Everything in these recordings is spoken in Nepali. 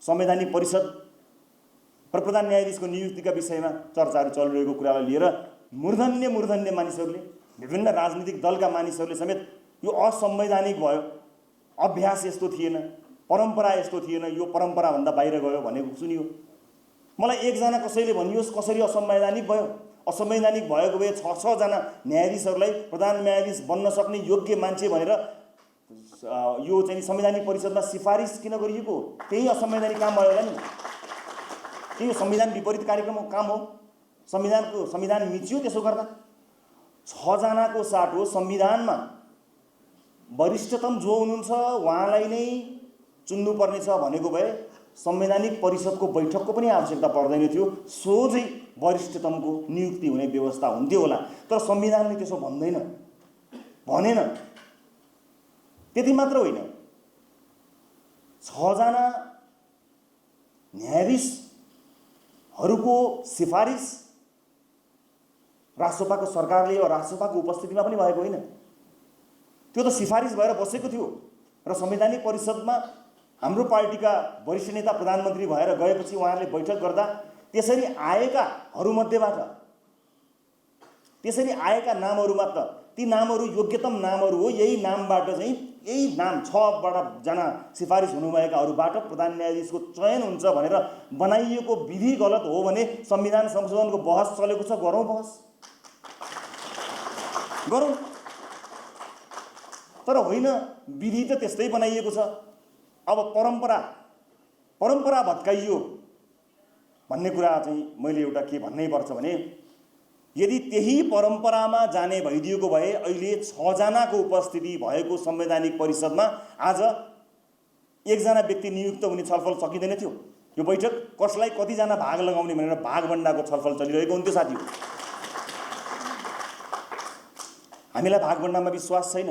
संवैधानिक परिषद र प्रधान न्यायाधीशको नियुक्तिका विषयमा चर्चाहरू चलिरहेको कुरालाई लिएर मूर्धन्य मानिसहरूले, विभिन्न राजनीतिक दलका मानिसहरूले समेत यो असंवैधानिक भयो, अभ्यास यस्तो थिएन, परम्परा यस्तो थिएन, यो परम्पराभन्दा बाहिर गयो भनेको सुनियो। मलाई एकजना कसैले भनियोस् कसरी असंवैधानिक भयो। असंवैधानिक भएको भए 6 जना न्यायाधीशहरूलाई प्रधान न्यायाधीश बन्न सक्ने योग्य मान्छे भनेर यो चाहिँ संवैधानिक परिषदमा सिफारिस किन गरिएको? त्यही असंवैधानिक काम भयो होला नि। त्यही संविधान विपरीत कार्यक्रमको काम हो। संविधान मिच्यो त्यसो गर्दा। 6 जनाको साटो संविधानमा वरिष्ठतम जो हुनुहुन्छ उहाँलाई नै चुन्नुपर्ने छ भनेको भए संवैधानिक परिषदको बैठकको पनि आवश्यकता पर्दैन थियो। सोझै वरिष्ठतमको नियुक्ति हुने व्यवस्था हुन्थ्यो होला। तर संविधानले त्यसो भनेन। त्यति मात्र होइन, 6 जना न्यायाधीशहरूको सिफारिस राष्ट्रसभाको सरकारले वा राष्ट्रसभाको उपस्थितिमा पनि भएको होइन। त्यो त सिफारिस भएर बसेको थियो र संवैधानिक परिषदमा हाम्रो पार्टीका वरिष्ठ नेता प्रधानमन्त्री भएर गएपछि उहाँहरूले बैठक गर्दा त्यसरी आएका नामहरूमा त ती नामहरू योग्यतम नामहरू हो। यही नामबाट चाहिँ यही नाम 6 जना सिफारिस हुनुभएकाहरूबाट प्रधान न्यायाधीशको चयन हुन्छ भनेर बनाइएको विधि गलत हो भने संविधान संशोधनको बहस चलेको छ, गरौँ बहस, गरौँ। तर होइन, विधि त त्यस्तै बनाइएको छ। अब परम्परा भत्काइयो भन्ने कुरा चाहिँ मैले एउटा के भन्नै पर्छ भने, यदि त्यही परम्परामा जाने भइदिएको भए अहिले 6 जनाको उपस्थिति भएको संवैधानिक परिषदमा आज 1 जना व्यक्ति नियुक्त हुने छलफल सकिँदैन थियो। यो बैठक कसलाई कतिजना भाग लगाउने भनेर भागभण्डाको छलफल चलिरहेको हुन्थ्यो साथीहरू। हामीलाई भागभण्डामा विश्वास छैन।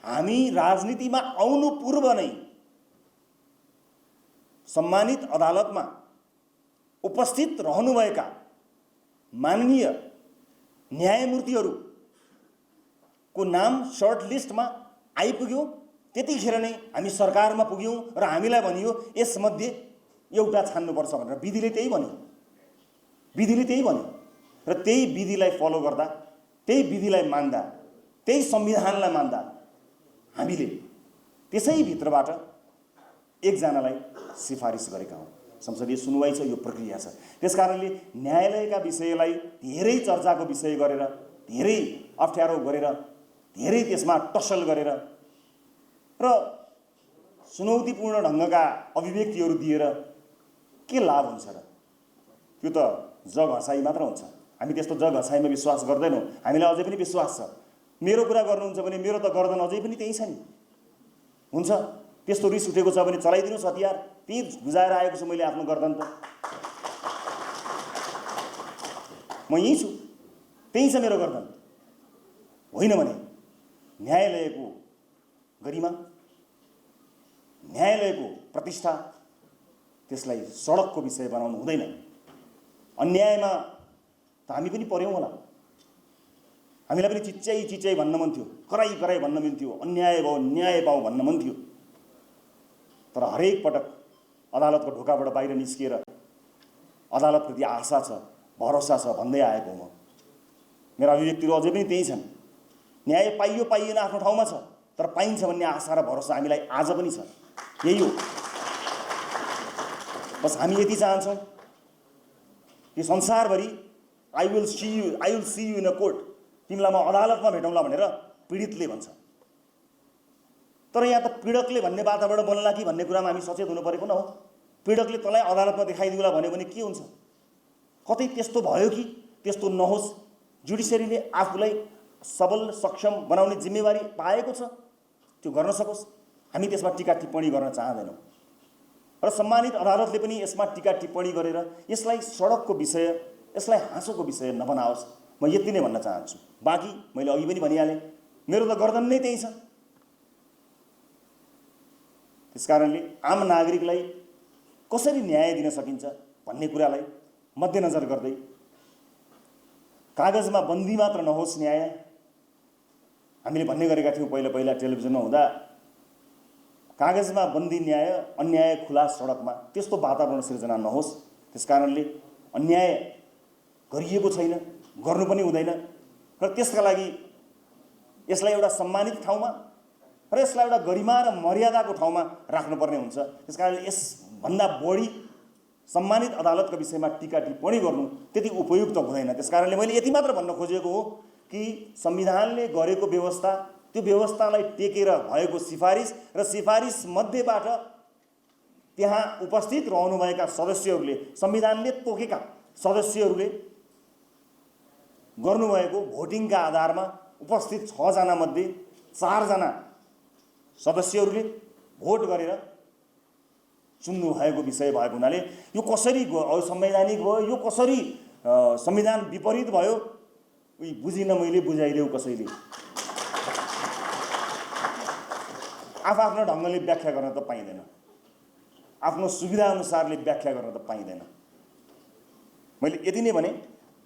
हामी राजनीतिमा आउनु पूर्व नै सम्मानित अदालतमा उपस्थित रहनुभएका माननीय न्यायमूर्तिहरूको नाम सर्ट लिस्टमा आइपुग्यो। त्यतिखेर नै हामी सरकारमा पुग्यौँ र हामीलाई भनियो यसमध्ये एउटा छान्नुपर्छ भनेर। विधिले त्यही भन्यो र त्यही विधिलाई फलो गर्दा, त्यही विधिलाई मान्दा, त्यही संविधानलाई मान्दा हामीले त्यसै भित्रबाट 1 जनालाई सिफारिस गरेका हौँ। संसदीय सुनवाई छ, यो प्रक्रिया छ। त्यसकारणले न्यायालयका विषयलाई धेरै चर्चाको विषय गरेर, धेरै अप्ठ्यारो गरेर, धेरै त्यसमा टसल गरेर र चुनौतीपूर्ण ढङ्गका अभिव्यक्तिहरू दिएर के लाभ हुन्छ र? त्यो त जग हँसाइ मात्र हुन्छ। हामी त्यस्तो जग हँसाइमा विश्वास गर्दैनौँ। हामीलाई अझै पनि विश्वास छ। मेरो कुरा गर्नुहुन्छ भने मेरो त गर्दन अझै पनि त्यही छ नि। हुन्छ, त्यस्तो रिस उठेको छ भने चलाइदिनुहोस् हतियार। त्यही गुजाएर आएको छु मैले आफ्नो गर्दन त। म यहीँ छु, त्यही छ मेरो गर्दन। होइन भने न्यायालयको गरिमा, न्यायालयको प्रतिष्ठा, त्यसलाई सडकको विषय बनाउनु हुँदैन। अन्यायमा त हामी पनि पर्यौँ होला। हामीलाई पनि चिच्याइ भन्न मन थियो, कराई भन्न मन थियो, अन्याय भयो न्याय पाऊ भन्न मन थियो। तर हरेक पटक अदालतको ढोकाबाट बाहिर निस्किएर अदालतप्रति आशा छ, भरोसा छ भन्दै आएको म। मेरा अभिव्यक्तिहरू अझै पनि त्यही छन्। न्याय पाइयो पाइएन आफ्नो ठाउँमा छ, तर पाइन्छ भन्ने आशा र भरोसा हामीलाई आज पनि छ। यही हो। बस हामी यति चाहन्छौँ कि संसारभरि I will see you in a court, तिमीलाई म अदालतमा भेटौँला भनेर पीडितले भन्छ। तर यहाँ त पीडकले भन्ने बाटाबाट बोल्ला कि भन्ने कुरामा हामी सचेत हुनु परेको न हो। पीडकले तँलाई अदालतमा देखाइदिउँला भन्यो भने के हुन्छ? कतै त्यस्तो भयो कि त्यस्तो नहोस्। जुडिसियरीले आफूलाई सबल सक्षम बनाउने जिम्मेवारी पाएको छ, त्यो गर्न सकोस्। हामी त्यसमा टीका टिप्पणी गर्न चाहँदैनौँ र सम्मानित अदालतले पनि यसमा टीका टिप्पणी गरेर यसलाई सडकको विषय, यसलाई हाँसोको विषय नबनाओस्। म यति नै भन्न चाहन्छु। बाँकी मैले अघि पनि भनिहालेँ, मेरो त गर्दन नै त्यही छ। त्यसकारणले आम नागरिकलाई कसरी न्याय दिन सकिन्छ भन्ने कुरालाई मध्यनजर गर्दै, कागजमा बन्दी मात्र नहोस् न्याय। हामीले भन्ने गरेका थियौँ पहिला टेलिभिजनमा हुँदा, कागजमा बन्दी न्याय, अन्याय खुला सडकमा, त्यस्तो वातावरण सिर्जना नहोस्। त्यसकारणले अन्याय गरिएको छैन, गर्नु पनि हुँदैन र त्यसका लागि यसलाई एउटा सम्मानित ठाउँमा र यसलाई एउटा गरिमा र मर्यादाको ठाउँमा राख्नुपर्ने हुन्छ। त्यसकारणले यसभन्दा बढी सम्मानित अदालतको विषयमा टीका टिप्पणी गर्नु त्यति उपयुक्त हुँदैन। त्यसकारणले मैले यति मात्र भन्न खोजेको हो कि संविधानले गरेको व्यवस्था, त्यो व्यवस्थालाई टेकेर भएको सिफारिस र सिफारिस मध्येबाट त्यहाँ उपस्थित रहनुभएका सदस्यहरूले, संविधानले तोकेका सदस्यहरूले गर्नुभएको भोटिङका आधारमा उपस्थित 6 जना मध्ये 4 जना सदस्यहरूले भोट गरेर चुन्नु भएको विषय भएको हुनाले यो कसरी असंवैधानिक भयो, यो कसरी संविधान विपरीत भयो, बुझिन मैले, बुझाइदेऊ कसैले। आफ्नो ढङ्गले व्याख्या गर्न त पाइँदैन, आफ्नो सुविधा अनुसारले व्याख्या गर्न त पाइँदैन। मैले यति नै भने